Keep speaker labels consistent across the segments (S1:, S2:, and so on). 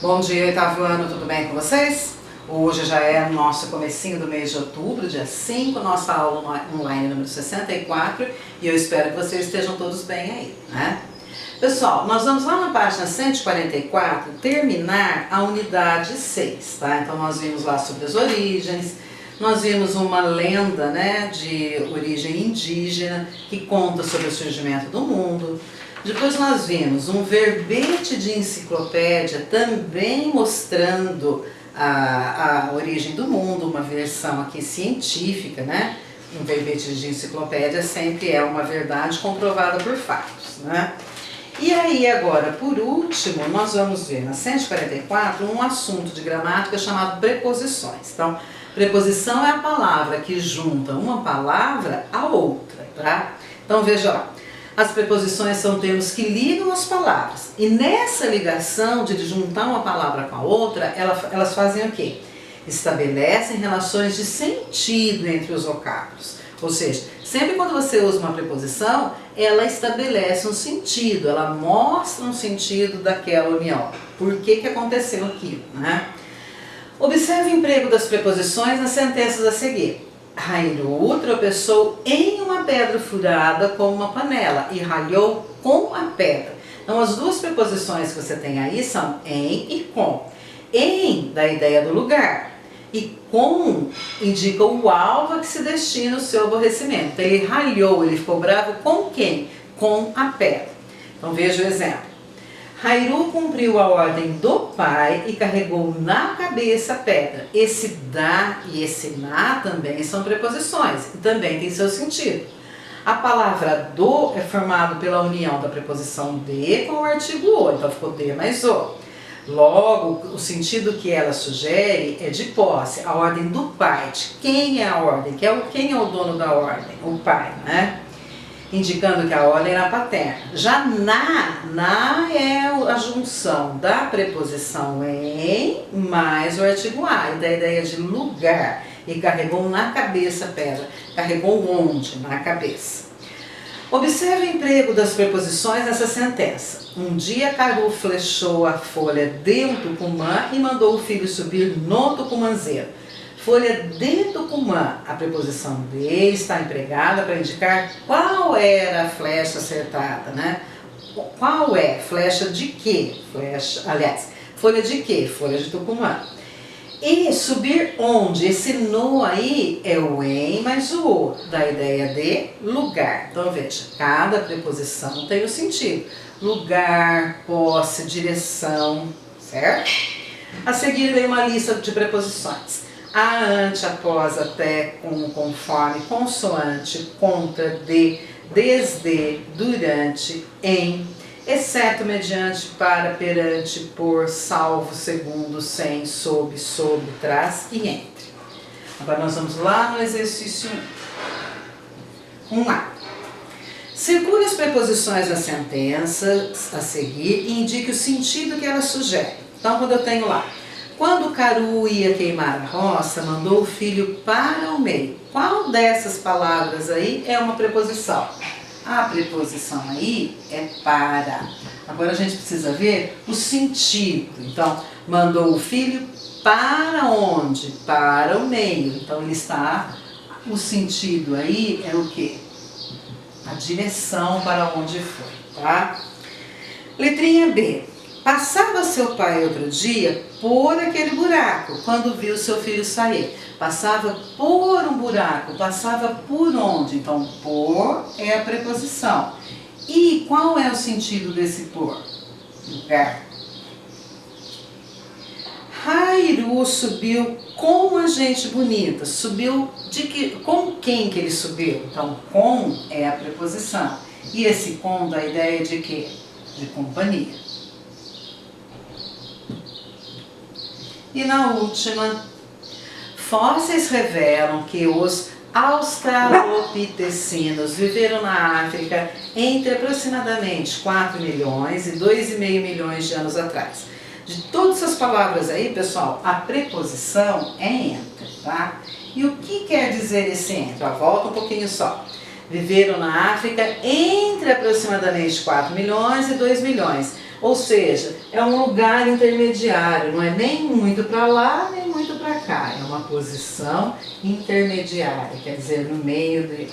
S1: Bom dia, oitavo ano, tudo bem com vocês? Hoje já é nosso comecinho do mês de outubro, dia 5, nossa aula online número 64, e eu espero que vocês estejam todos bem aí, né? Pessoal, nós vamos lá na página 144 terminar a unidade 6, tá? Então nós vimos lá sobre as origens, nós vimos uma lenda, né, de origem indígena que conta sobre o surgimento do mundo. Depois nós vimos um verbete de enciclopédia também mostrando a origem do mundo, uma versão aqui científica, né? Um verbete de enciclopédia sempre é uma verdade comprovada por fatos, né? E aí agora, por último, nós vamos ver na 144 um assunto de gramática chamado preposições. Então, preposição é a palavra que junta uma palavra a outra, tá? Então veja lá. As preposições são termos que ligam as palavras. E nessa ligação de juntar uma palavra com a outra, elas fazem o quê? Estabelecem relações de sentido entre os vocábulos. Ou seja, sempre quando você usa uma preposição, ela estabelece um sentido, ela mostra um sentido daquela união. Por que aconteceu aquilo, né? Observe o emprego das preposições nas sentenças a seguir. Rairu tropeçou em uma pedra furada com uma panela e ralhou com a pedra. Então as duas preposições que você tem aí são em e com. Em dá a ideia do lugar e com indica o alvo a que se destina o seu aborrecimento. Então, ele ralhou, ele ficou bravo com quem? Com a pedra. Então veja o exemplo. Rairu cumpriu a ordem do pai e carregou na cabeça a pedra. Esse dá e esse na também são preposições e também tem seu sentido. A palavra do é formado pela união da preposição de com o artigo o, então ficou de mais o. Logo, o sentido que ela sugere é de posse, a ordem do pai. De quem é a ordem? Quem é o dono da ordem? O pai, né? Indicando que a ordem era paterna. Já na é a junção da preposição em mais o artigo a, e da ideia de lugar. E carregou na cabeça a pedra. Carregou onde? Na cabeça. Observe o emprego das preposições nessa sentença. Um dia Caru flechou a folha de um tucumã e mandou o filho subir no tucumãzeiro. Folha de tucumã, a preposição de está empregada para indicar qual era a flecha acertada, né? Qual é? Flecha de quê? Folha de quê? Folha de tucumã. E subir onde? Esse no aí é o em mais o, da ideia de lugar. Então veja, cada preposição tem o sentido. Lugar, posse, direção, certo? A seguir vem uma lista de preposições. A, ante, após, até, com, conforme, consoante, contra, de, desde, durante, em, exceto, mediante, para, perante, por, salvo, segundo, sem, sob, trás e entre. Agora nós vamos lá no exercício 1A. Circule as preposições das sentenças a seguir e indique o sentido que elas sugerem. Então, quando eu tenho lá, quando Caru ia queimar a roça, mandou o filho para o meio. Qual dessas palavras aí é uma preposição? A preposição aí é para. Agora a gente precisa ver o sentido. Então, mandou o filho para onde? Para o meio. Então, ele está... O sentido aí é o quê? A direção para onde foi, tá? Letrinha B. Passava seu pai outro dia por aquele buraco, quando viu seu filho sair. Passava por um buraco, passava por onde? Então, por é a preposição. E qual é o sentido desse por? Lugar. Rairu subiu com a gente bonita. Subiu com quem que ele subiu? Então, com é a preposição. E esse com dá a ideia de quê? De companhia. E na última, fósseis revelam que os australopitecinos viveram na África entre aproximadamente 4 milhões e 2,5 milhões de anos atrás. De todas essas palavras aí, pessoal, a preposição é entre, tá? E o que quer dizer esse entre? Volta um pouquinho só. Viveram na África entre aproximadamente 4 milhões e 2 milhões. Ou seja, é um lugar intermediário, não é nem muito para lá, nem muito para cá. É uma posição intermediária, quer dizer, no meio de...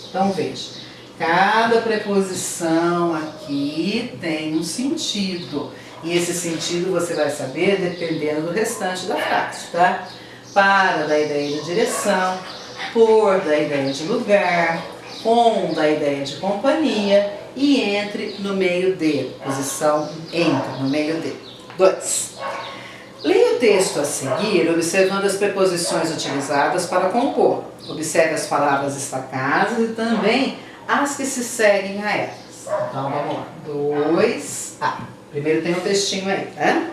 S1: Então veja, cada preposição aqui tem um sentido. E esse sentido você vai saber dependendo do restante da frase, tá? Para da ideia de direção, por da ideia de lugar, com da ideia de companhia e entre no meio de, posição entre, no meio de. 2. Leia o texto a seguir, observando as preposições utilizadas para compor. Observe as palavras destacadas e também as que se seguem a elas. Então vamos lá. 2A. Primeiro tem um textinho aí, né?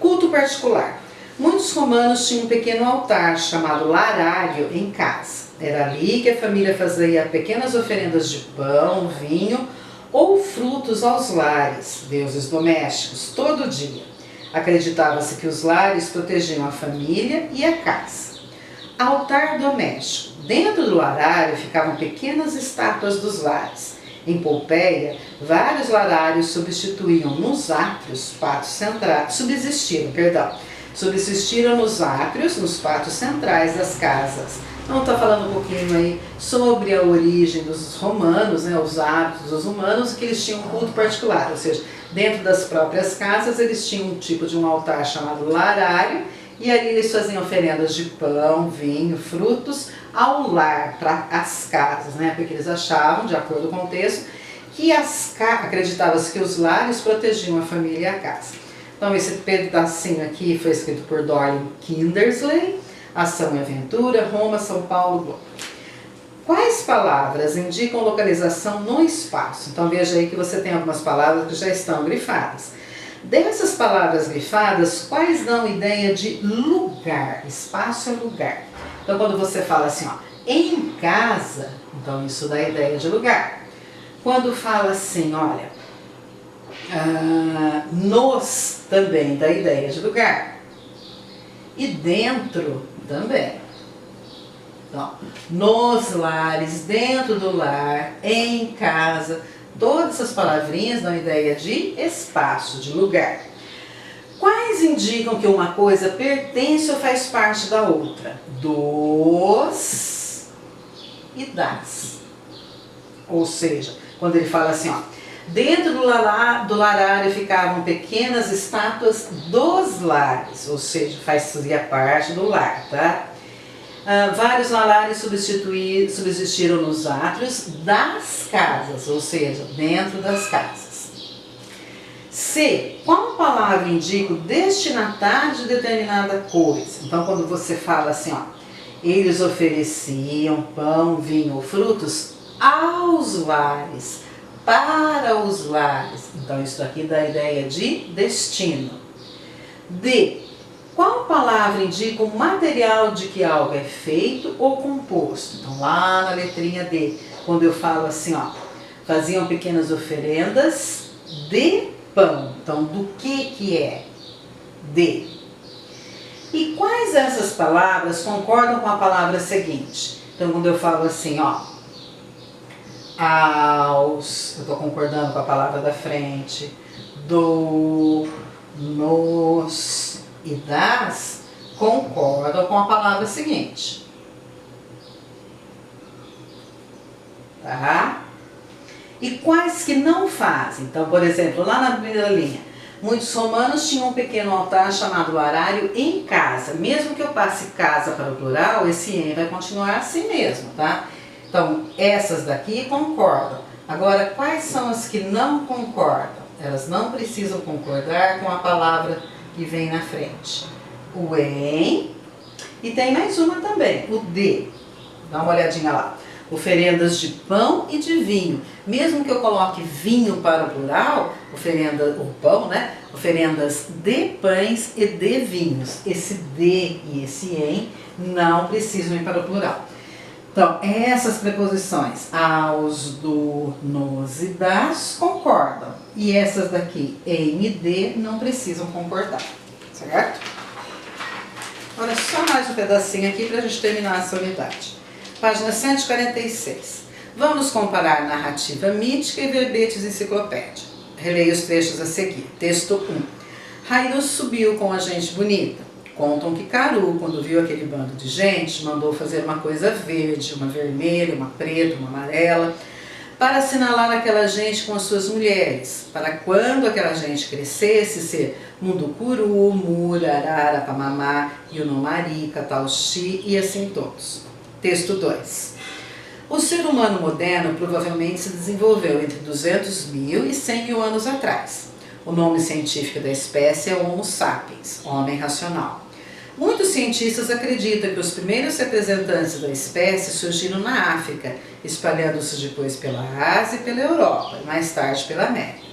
S1: Culto particular. Muitos romanos tinham um pequeno altar chamado larário em casa. Era ali que a família fazia pequenas oferendas de pão, vinho ou frutos aos lares, deuses domésticos, todo dia. Acreditava-se que os lares protegiam a família e a casa. Altar doméstico. Dentro do larário ficavam pequenas estátuas dos lares. Em Pompeia, vários larários substituíam nos átrios pátios centrais, subsistiram nos átrios, nos pátios centrais das casas. Então está falando um pouquinho aí sobre a origem dos romanos, né, os hábitos dos humanos, que eles tinham um culto particular, ou seja, dentro das próprias casas eles tinham um tipo de um altar chamado larário, e ali eles faziam oferendas de pão, vinho, frutos ao lar, para as casas, né? Porque eles achavam, de acordo com o texto, que acreditava-se que os lares protegiam a família e a casa. Então esse pedacinho aqui foi escrito por Dorling Kindersley, Ação e Aventura, Roma, São Paulo, Globo. Quais palavras indicam localização no espaço? Então veja aí que você tem algumas palavras que já estão grifadas. Dessas palavras grifadas, quais dão ideia de lugar? Espaço é lugar. Então quando você fala assim, ó, em casa, então isso dá ideia de lugar. Quando fala assim, olha, nos também dá ideia de lugar. E dentro também. Então, nos lares, dentro do lar, em casa, todas essas palavrinhas dão ideia de espaço, de lugar. Quais indicam que uma coisa pertence ou faz parte da outra? Dos e das. Ou seja, quando ele fala assim, ó, dentro do larário ficavam pequenas estátuas dos lares, ou seja, fazia parte do lar, tá? Vários larários subsistiram nos átrios das casas, ou seja, dentro das casas. C. Qual palavra indica o destinatário de determinada coisa? Então, quando você fala assim, ó, eles ofereciam pão, vinho ou frutos aos lares, para os lares. Então, isso aqui dá a ideia de destino. D. Qual palavra indica o material de que algo é feito ou composto? Então, lá na letrinha D, quando eu falo assim, ó, faziam pequenas oferendas de pão. Então, do que é? De. E quais dessas palavras concordam com a palavra seguinte? Então, quando eu falo assim, ó, aos, eu estou concordando com a palavra da frente, do, nos e das, concordam com a palavra seguinte. Tá? E quais que não fazem? Então, por exemplo, lá na primeira linha, muitos romanos tinham um pequeno altar chamado larário em casa. Mesmo que eu passe casa para o plural, esse em vai continuar assim mesmo, tá? Então, essas daqui concordam. Agora, quais são as que não concordam? Elas não precisam concordar com a palavra que vem na frente. O em, e tem mais uma também, o de. Dá uma olhadinha lá. Oferendas de pão e de vinho. Mesmo que eu coloque vinho para o plural, o pão, né? Oferendas de pães e de vinhos. Esse de e esse em não precisam ir para o plural. Então, essas preposições, aos, do, nos e das, concordam. E essas daqui, em e de, não precisam concordar. Certo? Agora, só mais um pedacinho aqui para a gente terminar essa unidade. Página 146. Vamos comparar narrativa mítica e verbetes enciclopédia. Releia os trechos a seguir. Texto 1. Raiu subiu com a gente bonita. Contam que Caru, quando viu aquele bando de gente, mandou fazer uma coisa verde, uma vermelha, uma preta, uma amarela, para assinalar aquela gente com as suas mulheres, para quando aquela gente crescesse ser Munducuru, Mura, Arara, Pamamá, Yunomari, Catauxi e assim todos. Texto 2. O ser humano moderno provavelmente se desenvolveu entre 200 mil e 100 mil anos atrás. O nome científico da espécie é Homo sapiens, homem racional. Muitos cientistas acreditam que os primeiros representantes da espécie surgiram na África, espalhando-se depois pela Ásia e pela Europa, e mais tarde pela América.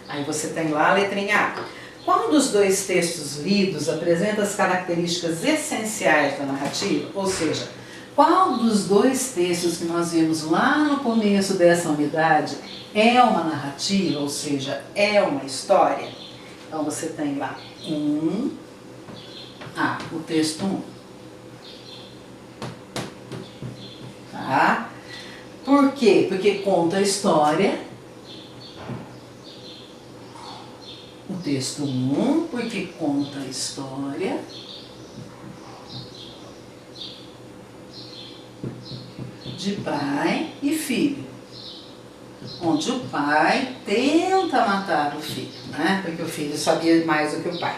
S1: Aí você tem lá a letrinha A. Qual dos dois textos lidos apresenta as características essenciais da narrativa? Ou seja, qual dos dois textos que nós vimos lá no começo dessa unidade é uma narrativa, ou seja, é uma história? Então você tem lá o texto 1. Tá? Por quê? Porque conta a história. O texto 1, porque conta a história de pai e filho, onde o pai tenta matar o filho, né? Porque o filho sabia mais do que o pai.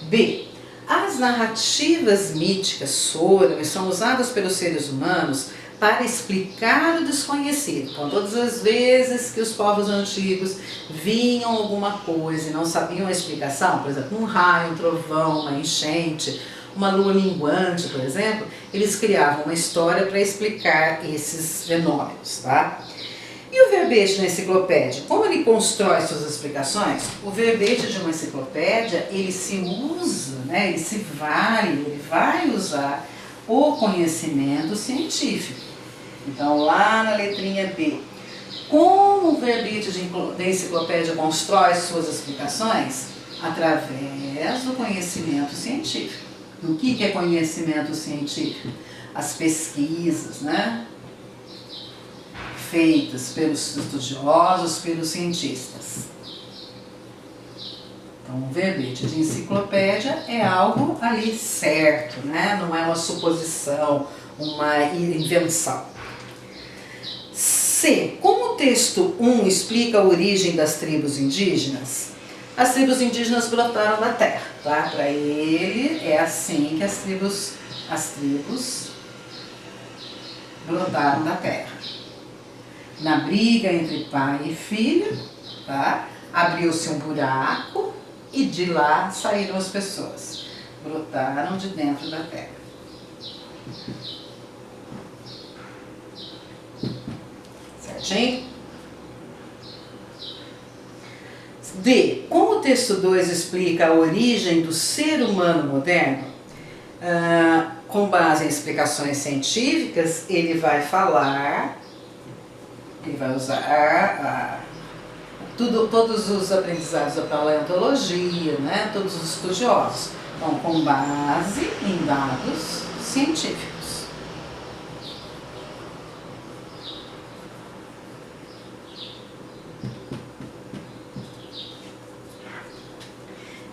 S1: B. As narrativas míticas foram e são usadas pelos seres humanos para explicar o desconhecido. Então, todas as vezes que os povos antigos viam alguma coisa e não sabiam a explicação, por exemplo, um raio, um trovão, uma enchente, uma lua minguante, por exemplo, eles criavam uma história para explicar esses fenômenos, tá? E o verbete na enciclopédia? Como ele constrói suas explicações? O verbete de uma enciclopédia, ele se usa, né? Ele vai usar o conhecimento científico. Então, lá na letrinha B, como o verbete da enciclopédia constrói suas explicações? Através do conhecimento científico. O que é conhecimento científico? As pesquisas, né? Feitas pelos estudiosos, pelos cientistas. Então, um verbete de enciclopédia é algo ali certo, né? Não é uma suposição, uma invenção. C. Como o texto 1 explica a origem das tribos indígenas, as tribos indígenas brotaram da terra, tá? Para ele é assim que as tribos brotaram da terra. Na briga entre pai e filho, tá? Abriu-se um buraco e de lá saíram as pessoas. Brotaram de dentro da terra. Certinho? D. Como o texto 2 explica a origem do ser humano moderno, com base em explicações científicas, ele vai usar todos os aprendizados da paleontologia, né? Todos os estudiosos. Então, com base em dados científicos.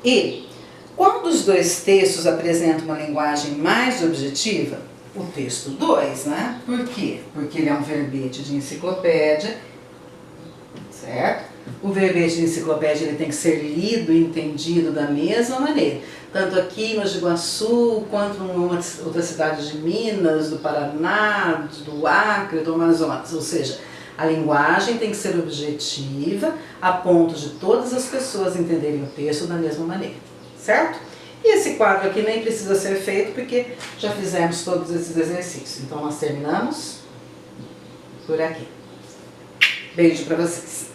S1: E, qual dos dois textos apresenta uma linguagem mais objetiva? O texto 2, né? Por quê? Porque ele é um verbete de enciclopédia, certo? O verbete de enciclopédia ele tem que ser lido e entendido da mesma maneira. Tanto aqui no Iguaçu, quanto em outra cidade de Minas, do Paraná, do Acre, do Amazonas. Ou seja, a linguagem tem que ser objetiva a ponto de todas as pessoas entenderem o texto da mesma maneira, certo? E esse quadro aqui nem precisa ser feito porque já fizemos todos esses exercícios. Então nós terminamos por aqui. Beijo para vocês.